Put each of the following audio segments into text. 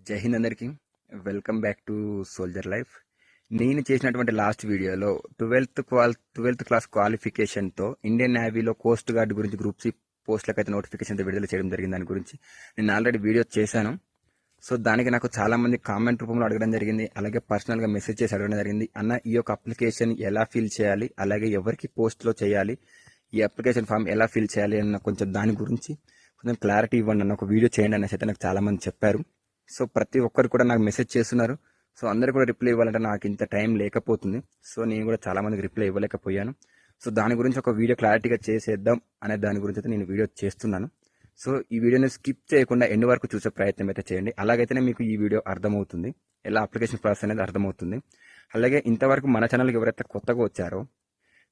జై హింద్ అందరికీ. Welcome back to soldier life. నేను చేసినటువంటి లాస్ట్ వీడియోలో 12th క్లాస్ క్వాలిఫికేషన్తో ఇండియన్ నేవీలో కోస్ట్ గార్డ్ గురించి గ్రూప్ సి పోస్టులకు అయితే నోటిఫికేషన్ విడుదల చేయడం జరిగింది. దాని గురించి నేను ఆల్రెడీ వీడియో చేశాను. సో దానికి నాకు చాలామంది కామెంట్ రూపంలో అడగడం జరిగింది, అలాగే పర్సనల్గా మెసేజ్ చేసి అడగడం జరిగింది. అన్న, ఈ యొక్క అప్లికేషన్ ఎలా ఫిల్ చేయాలి, అలాగే ఎవరికి పోస్ట్లో చేయాలి, ఈ అప్లికేషన్ ఫామ్ ఎలా ఫిల్ చేయాలి అన్న కొంచెం దాని గురించి కొంచెం క్లారిటీ ఇవ్వండి అన్న, ఒక వీడియో చేయండి అనేసి అయితే నాకు చాలామంది చెప్పారు. సో ప్రతి ఒక్కరు కూడా నాకు మెసేజ్ చేస్తున్నారు. సో అందరు కూడా రిప్లై ఇవ్వాలంటే నాకు ఇంత టైం లేకపోతుంది. సో నేను కూడా చాలామందికి రిప్లై ఇవ్వలేకపోయాను. సో దాని గురించి ఒక వీడియో క్లారిటీగా చేసేద్దాం అనే దాని గురించి అయితే నేను వీడియో చేస్తున్నాను. సో ఈ వీడియోని స్కిప్ చేయకుండా ఎండ్ వరకు చూసే ప్రయత్నం అయితే చేయండి. అలాగైతేనే మీకు ఈ వీడియో అర్థమవుతుంది, ఎలా అప్లికేషన్ ప్రాసెస్ అనేది అర్థమవుతుంది. అలాగే ఇంతవరకు మన ఛానల్కి ఎవరైతే కొత్తగా వచ్చారో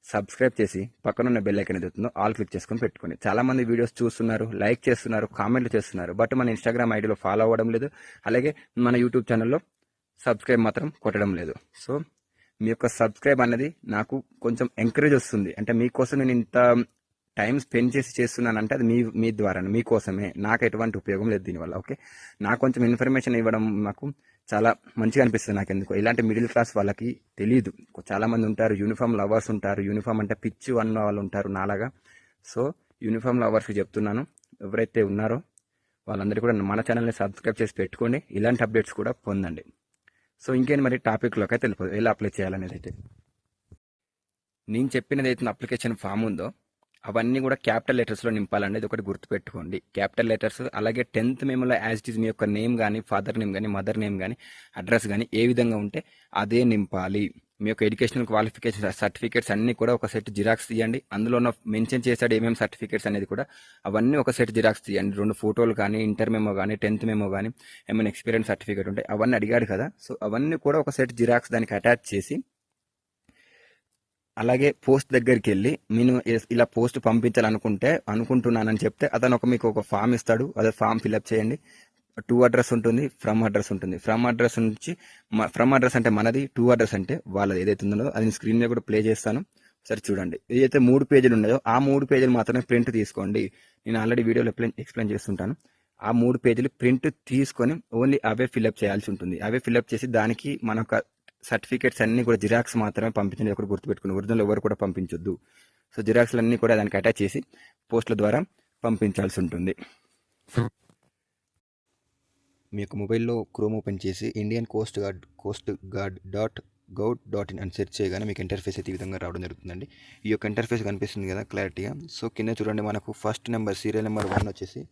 సబ్స్క్రైబ్ చేసి పక్కనున్న బెల్ ఐకాన్ ఎదుగుతుందో ఆల్ క్లిక్ చేసుకొని పెట్టుకోండి. చాలా మంది వీడియోస్ చూస్తున్నారు, లైక్ చేస్తున్నారు, కామెంట్లు చేస్తున్నారు, బట్ మన ఇన్స్టాగ్రామ్ ఐడిలో ఫాలో అవ్వడం లేదు, అలాగే మన యూట్యూబ్ ఛానల్లో సబ్స్క్రైబ్ మాత్రం కొట్టడం లేదు. సో మీ యొక్క సబ్స్క్రైబ్ అనేది నాకు కొంచెం ఎంకరేజ్ వస్తుంది. అంటే మీకోసం నేను ఇంత టైం స్పెండ్ చేసి చేస్తున్నానంటే అది మీ ద్వారా, మీకోసమే. నాకు ఎటువంటి ఉపయోగం లేదు దీనివల్ల. ఓకే, నాకు కొంచెం ఇన్ఫర్మేషన్ ఇవ్వడం నాకు చాలా మంచిగా అనిపిస్తుంది. నాకు ఎందుకు ఇలాంటి మిడిల్ క్లాస్ వాళ్ళకి తెలియదు. చాలా మంది ఉంటారు, యూనిఫామ్ లవర్స్ ఉంటారు, యూనిఫామ్ అంటే పిచ్చి అన్న వాళ్ళు ఉంటారు నాలాగా. సో యూనిఫామ్ లవర్స్కి చెప్తున్నాను, ఎవరైతే ఉన్నారో వాళ్ళందరూ కూడా మన ఛానల్ని సబ్స్క్రైబ్ చేసి పెట్టుకోండి, ఇలాంటి అప్డేట్స్ కూడా పొందండి. సో ఇంకేం మరి టాపిక్లోకి అయితే తెలియదు ఎలా అప్లై చేయాలనేది. అయితే నేను చెప్పినది అయితే అప్లికేషన్ ఫామ్ ఉందో అవన్నీ కూడా క్యాపిటల్ లెటర్స్లో నింపాలనేది ఒకటి గుర్తుపెట్టుకోండి. క్యాపిటల్ లెటర్స్, అలాగే 10th మెమోలో యాజ్ ఇట్ ఈజ్ మీ యొక్క నేమ్ కానీ, ఫాదర్ నేమ్ కానీ, మదర్ నేమ్ కానీ, అడ్రస్ కానీ ఏ విధంగా ఉంటే అదే నింపాలి. మీ యొక్క ఎడ్యుకేషనల్ క్వాలిఫికేషన్ సర్టిఫికేట్స్ అన్ని కూడా ఒక సెట్ జిరాక్స్ తీయండి. అందులో మెన్షన్ చేశాడు ఏమేమి సర్టిఫికేట్స్ అనేది కూడా అవన్నీ ఒక సెట్ జిరాక్స్ తీయండి. 2 ఫోటోలు కానీ, ఇంటర్ మెమో కానీ, 10th మెమో కానీ, ఏమైనా ఎక్స్పీరియన్స్ సర్టిఫికేట్ ఉంటాయి అవన్నీ అడిగాడు కదా. సో అవన్నీ కూడా ఒక సెట్ జిరాక్స్ దానికి అటాచ్ చేసి, అలాగే పోస్ట్ దగ్గరికి వెళ్ళి నేను ఇలా పోస్ట్ అనుకుంటున్నానని చెప్తే అతను మీకు ఒక ఫామ్ ఇస్తాడు. అదే ఫామ్ ఫిల్అప్ చేయండి. 2 అడ్రస్ ఉంటుంది, ఫ్రమ్ అడ్రస్ ఉంటుంది. ఫ్రమ్ అడ్రస్ నుంచి ఫ్రమ్ అడ్రస్ అంటే మనది, 2 అడ్రస్ అంటే వాళ్ళది. ఏదైతే ఉందో అది స్క్రీన్ మీద కూడా ప్లే చేస్తాను, సరే చూడండి. ఏదైతే 3 పేజీలు ఉన్నాయో ఆ 3 పేజీలు మాత్రమే ప్రింట్ తీసుకోండి. నేను ఆల్రెడీ వీడియోలో ఎక్స్ప్లెయిన్ చేస్తుంటాను. ఆ 3 పేజీలు ప్రింట్ తీసుకొని ఓన్లీ అవే ఫిల్అప్ చేయాల్సి ఉంటుంది. అవే ఫిల్అప్ చేసి దానికి మన సర్టిఫికేట్స్ అన్ని కూడా జిరాక్స్ మాత్రమే పంపించండి. ఒకటి గుర్తుపెట్టుకుని, ఒరిజినల్ ఎవరు కూడా పంపించొద్దు. సో జిరాక్స్లు అన్ని కూడా దానికి అటాచ్ చేసి పోస్టుల ద్వారా పంపించాల్సి ఉంటుంది. మీ యొక్క మొబైల్లో క్రోమ్ ఓపెన్ చేసి ఇండియన్ కోస్ట్ గార్డ్ .gov.in అని సెర్చ్ చేయగానే మీకు ఇంటర్ఫేస్ అయితే ఈ విధంగా రావడం జరుగుతుందండి. ఈ యొక్క ఇంటర్ఫేస్ కనిపిస్తుంది కదా క్లారిటీగా. సో కింద చూడండి, మనకు ఫస్ట్ నెంబర్ సీరియల్ నెంబర్ 1 వచ్చేసి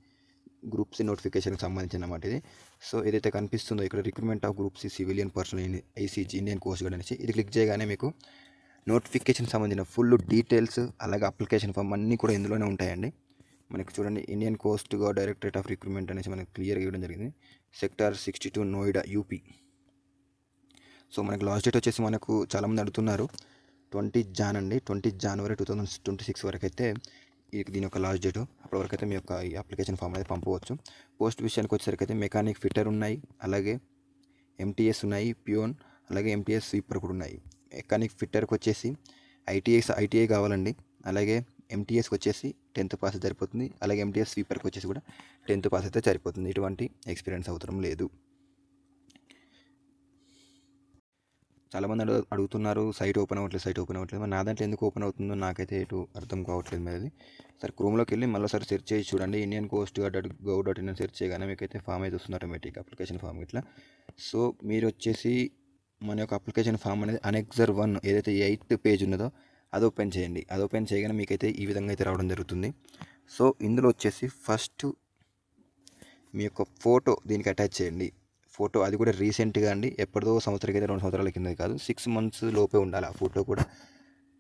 గ్రూప్ సి నోటిఫికేషన్కి సంబంధించిన అన్నమాట ఇది. సో ఏదైతే కనిపిస్తుందో ఇక్కడ recruitment of group C civilian personnel ICG Indian coast guard అనేసి ఇది క్లిక్ చేయగానే మీకు నోటిఫికేషన్ సంబంధించిన ఫుల్ డీటెయిల్స్, అలాగే అప్లికేషన్ ఫామ్ అన్నీ కూడా ఇందులోనే ఉంటాయండి. మనకి చూడండి, Indian coast guard directorate of recruitment అనేసి మనకి క్లియర్గా ఇవ్వడం జరిగింది. Sector 62 Noida UP. సో మనకి లాస్ట్ డేట్ వచ్చేసి మనకు చాలామంది అడుగుతున్నారు 20 జాన్ అండి. 20 జనవరి 2026 వరకు అయితే దీని యొక్క లాస్ట్ డేటు. అప్పటి వరకు అయితే మీ యొక్క ఈ అప్లికేషన్ ఫామ్ అనేది పంపవచ్చు. పోస్ట్ విషయానికి వచ్చేసరికి అయితే మెకానిక్ ఫిట్టర్ ఉన్నాయి, అలాగే ఎంటీఎస్ ఉన్నాయి, ప్యూన్, అలాగే ఎంటీఎస్ స్వీపర్ కూడా ఉన్నాయి. మెకానిక్ ఫిట్టర్కి వచ్చేసి ఐటీఐ కావాలండి. అలాగే ఎంటీఎస్కి వచ్చేసి 10th పాస్ సరిపోతుంది. అలాగే ఎంటీఎస్ స్వీపర్కి వచ్చేసి కూడా 10th పాస్ అయితే సరిపోతుంది. ఎటువంటి ఎక్స్పీరియన్స్ అవసరం లేదు. చాలామంది అడుగుతున్నారు సైట్ ఓపెన్ అవ్వట్లేదు. మరి నా దాంట్లో ఎందుకు ఓపెన్ అవుతుందో నాకైతే ఎటు అర్థం కావట్లేదు. మరి సరే క్రోమ్లోకి వెళ్ళి మళ్ళీ ఒకసారి సెర్చ్ చేసి చూడండి. ఇండియన్ కోస్ట్ గార్డ్ .gov.in అని సెర్చ్ చేయగానే మీకైతే ఫామ్ అయితే వస్తుంది ఆటోమేటిక్, అప్లికేషన్ ఫామ్ ఇట్లా. సో మీరు వచ్చేసి మన యొక్క అప్లికేషన్ ఫామ్ అనేది అనెక్సర్ 1 ఏదైతే 8th పేజ్ ఉన్నదో అది ఓపెన్ చేయండి. అది ఓపెన్ చేయగానే మీకైతే ఈ విధంగా అయితే రావడం జరుగుతుంది. సో ఇందులో వచ్చేసి ఫస్ట్ మీ యొక్క ఫోటో దీనికి అటాచ్ చేయండి. ఫోటో అది కూడా రీసెంట్గా అండి, ఎప్పటిదో సంవత్సరానికి అయితే 2 సంవత్సరాల కింద కాదు, 6 months లోపే ఉండాలి. ఆ ఫోటో కూడా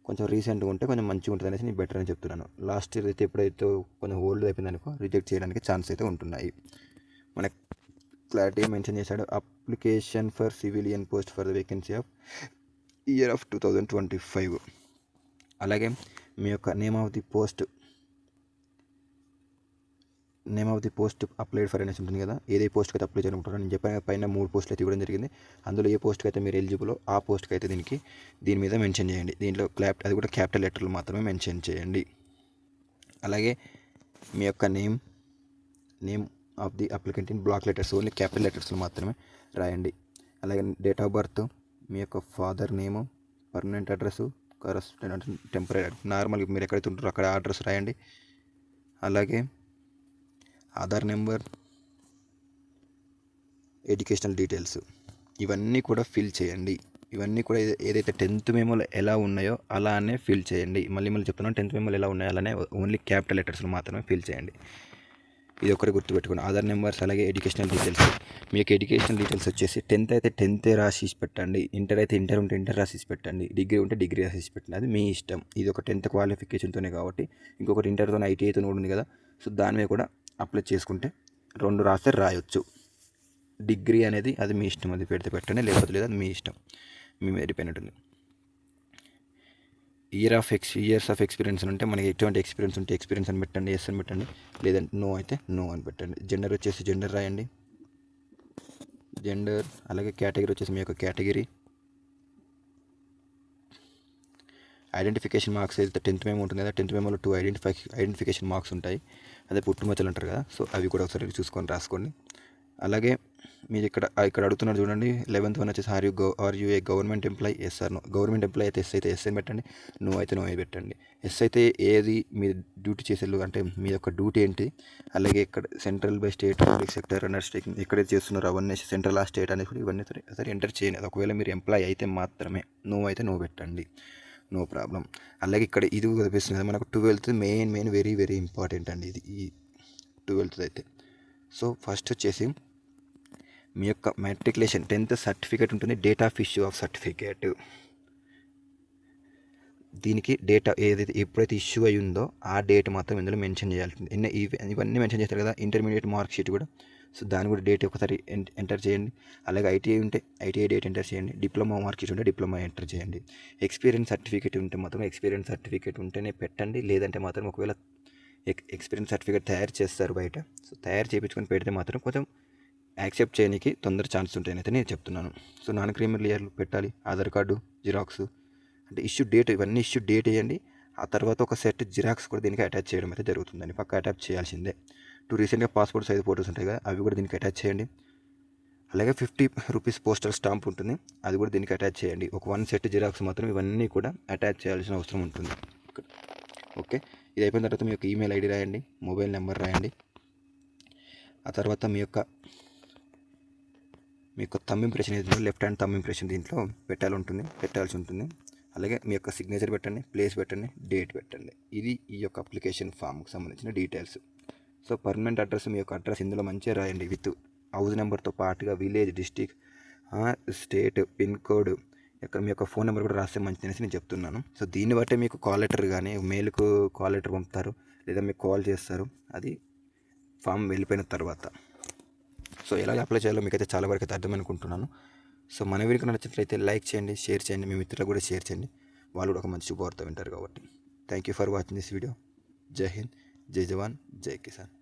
కొంచెం రీసెంట్గా ఉంటే కొంచెం మంచిగా ఉంటుంది అనేసి నేను బెటర్ అని చెప్తున్నాను. లాస్ట్ ఇయర్ అయితే ఎప్పుడైతే కొంచెం ఓల్డ్ అయిపోయింది అనుకో రిజెక్ట్ చేయడానికి ఛాన్స్ అయితే ఉంటున్నాయి. మనకు క్లారిటీ మెన్షన్ చేశాడు, application for civilian post for the vacancy of year of 2025. అలాగే మీ యొక్క name of the post applied for అనేసి ఉంటుంది కదా. ఏదే పోస్ట్కి అయితే అప్లై చేయాలనుకుంటారో నేను చెప్పాను కదా, పైన 3 పోస్టులు అయితే ఇవ్వడం జరిగింది. అందులో ఏ పోస్ట్కి అయితే మీరు ఎలిజిబులో ఆ పోస్ట్కి అయితే దీని మీద మెన్షన్ చేయండి. దీంట్లో అది కూడా క్యాపిటల్ లెటర్లు మాత్రమే మెన్షన్ చేయండి. అలాగే మీ యొక్క name of the applicant in block letters, only capital లెటర్స్లో మాత్రమే రాయండి. అలాగే డేట్ ఆఫ్ బర్త్, మీ యొక్క father name, permanent address, correspondent, temporary నార్మల్గా మీరు ఎక్కడైతే ఉంటారో అక్కడ అడ్రస్ రాయండి. అలాగే ఆధార్ నెంబర్, ఎడ్యుకేషనల్ డీటెయిల్స్ ఇవన్నీ కూడా ఫిల్ చేయండి. ఇవన్నీ కూడా ఏదైతే 10th మెమోలో ఎలా ఉన్నాయో అలానే ఫిల్ చేయండి. మళ్ళీ చెప్తున్నాను, 10th మెమోలో ఎలా ఉన్నాయో అలానే ఓన్లీ క్యాపిటల్ లెటర్స్లో మాత్రమే ఫిల్ చేయండి. ఇది ఒకటి గుర్తుపెట్టుకోండి. ఆధార్ నెంబర్స్, అలాగే ఎడ్యుకేషనల్ డీటెయిల్స్. మీకు ఎడ్యుకేషనల్ డీటెయిల్స్ వచ్చేసి 10th అయితే 10th రాసి పెట్టండి, ఇంటర్ అయితే ఇంటర్ ఉంటే ఇంటర్ రాసి పెట్టండి, డిగ్రీ ఉంటే డిగ్రీ రాసి పెట్టండి. అది మీ ఇష్టం. ఇది ఒక 10th క్వాలిఫికేషన్తోనే కాబట్టి. ఇంకొకటి ఇంటర్తో ఐటీఐతో కూడా ఉంది కదా, సో దాని మీద కూడా అప్లై చేసుకుంటే 2 రాస్తే రాయొచ్చు. డిగ్రీ అనేది అది మీ ఇష్టం, అది పెడితే పెట్టండి, లేకపోతే లేదు, అది మీ ఇష్టం, మీ మీద డిపెండ్ ఉంటుంది. ఇయర్స్ ఆఫ్ ఎక్స్పీరియన్స్ అంటే మనకి ఎటువంటి ఎక్స్పీరియన్స్ ఉంటే ఎక్స్పీరియన్స్ అని పెట్టండి, ఎస్ అని పెట్టండి, లేదంటే నో అయితే నో అని పెట్టండి. జెండర్ వచ్చేసి జెండర్ రాయండి, జెండర్. అలాగే కేటగిరీ వచ్చేసి మీ యొక్క కేటగిరీ. ఐడెంటిఫికేషన్ మార్క్స్ అయితే 10th మెమో ఉంటుంది కదా, 10th మెమోలో 2 ఐడెంటిఫికేషన్ మార్క్స్ ఉంటాయి, అదే పుట్టుమచ్చలు అంటారు కదా, సో అవి కూడా ఒకసారి చూసుకొని రాసుకోండి. అలాగే మీరు ఇక్కడ అడుగుతున్నారు చూడండి, 11th వన్ వచ్చేసి are you a government employee, yes or no. Government employee అయితే ఎస్ అని పెట్టండి, నో అయితే నో అని పెట్టండి. ఎస్ అయితే ఏది మీరు డ్యూటీ చేసేళ్ళు, అంటే మీ యొక్క డ్యూటీ ఏంటి, అలాగే ఇక్కడ central by state, public sector, undertaking ఎక్కడైతే చేస్తున్నారో అవన్నీ సెంట్రల్ ఆ స్టేట్ అనేది కూడా ఇవన్నీ సరే ఎంటర్ చేయండి. ఒకవేళ మీరు ఎంప్లాయీ అయితే మాత్రమే, నో అయితే నో పెట్టండి, నో ప్రాబ్లం. అలాగే ఇక్కడ ఇది కనిపిస్తుంది కదా మనకు 12th main very very important అండి ఇది, ఈ 12th అయితే. సో ఫస్ట్ వచ్చేసి మీ యొక్క మెట్రికులేషన్ 10th సర్టిఫికేట్ ఉంటుంది, date of issue of certificate. దీనికి డేట్ ఏదైతే ఎప్పుడైతే ఇష్యూ అయి ఉందో ఆ డేట్ మాత్రం ఇందులో మెన్షన్ చేయాల్సి ఉంటుంది. ఇవన్నీ మెన్షన్ చేస్తారు కదా, ఇంటర్మీడియట్ మార్క్ షీట్ కూడా, సో దాని కూడా డేట్ ఒకసారి ఎంటర్ చేయండి. అలాగే ఐటీఐ ఉంటే ఐటీఐ డేట్ ఎంటర్ చేయండి, డిప్లొమా మార్క్ షీట్ ఉంటే డిప్లొమా ఎంటర్ చేయండి. ఎక్స్పీరియన్స్ సర్టిఫికేట్ ఉంటే మాత్రం ఎక్స్పీరియన్స్ సర్టిఫికేట్ ఉంటేనే పెట్టండి, లేదంటే మాత్రం ఒకవేళ ఎక్స్పీరియన్స్ సర్టిఫికేట్ తయారు చేస్తారు బయట, సో తయారు చేయించుకొని పెడితే మాత్రం కొంచెం యాక్సెప్ట్ చేయడానికి తొందర ఛాన్స్ ఉంటాయని అయితే నేను చెప్తున్నాను. సో నాన్ క్రిమినల్ ఇయర్లు పెట్టాలి, ఆధార్ కార్డు, జిరాక్స్, అంటే ఇష్యూ డేట్, ఇవన్నీ ఇష్యూ డేట్ వేయండి. ఆ తర్వాత ఒక సెట్ జిరాక్స్ కూడా దీనికి అటాచ్ చేయడం అయితే జరుగుతుందండి, పక్క అటాచ్ చేయాల్సిందే. రీసెంట్గా పాస్పోర్ట్ సైజ్ ఫోటోస్ ఉంటాయి కదా, అవి కూడా దీనికి అటాచ్ చేయండి. అలాగే 50 రూపీస్ పోస్టల్ స్టాంప్ ఉంటుంది, అది కూడా దీనికి అటాచ్ చేయండి. ఒక 1 సెట్ జిరాక్స్ మాత్రం ఇవన్నీ కూడా అటాచ్ చేయాల్సిన అవసరం ఉంటుంది. ఓకే, ఇది అయిపోయిన తర్వాత మీ యొక్క ఈమెయిల్ ఐడి రాయండి, మొబైల్ నెంబర్ రాయండి. ఆ తర్వాత మీ యొక్క థంబ్ ఇంప్రెషన్ ఏదైతే లెఫ్ట్ హ్యాండ్ థంబ్ ఇంప్రెషన్ దీంట్లో పెట్టాల్సి ఉంటుంది. అలాగే మీ యొక్క సిగ్నేచర్ పెట్టండి, ప్లేస్ పెట్టండి, డేట్ పెట్టండి. ఇది ఈ యొక్క అప్లికేషన్ ఫామ్కి సంబంధించిన డీటెయిల్స్. సో పర్మనెంట్ అడ్రస్, మీ యొక్క అడ్రస్ ఇందులో మంచిగా రాయండి, విత్ హౌస్ నెంబర్తో పాటుగా village, district, state, pin code, ఇక్కడ మీ యొక్క ఫోన్ నెంబర్ కూడా రాస్తే మంచిది అనేసి నేను చెప్తున్నాను. సో దీన్ని బట్టే మీకు కాల్ లెటర్ కానీ మెయిల్కు కాల్ లెటర్ పంపుతారు, లేదా మీకు కాల్ చేస్తారు, అది ఫామ్ వెళ్ళిపోయిన తర్వాత. సో ఎలా అప్లై చేయాలో మీకైతే చాలా వరకు అయితే అర్థమనుకుంటున్నాను. సో మన వీడియో నచ్చినట్లయితే లైక్ చేయండి, షేర్ చేయండి, మీ మిత్రులకు కూడా షేర్ చేయండి, వాళ్ళు కూడా ఒక మంచి శుభవార్త వింటారు కాబట్టి. Thank you for watching this video. జై హింద్, జై జవాన్, జై కిసాన్.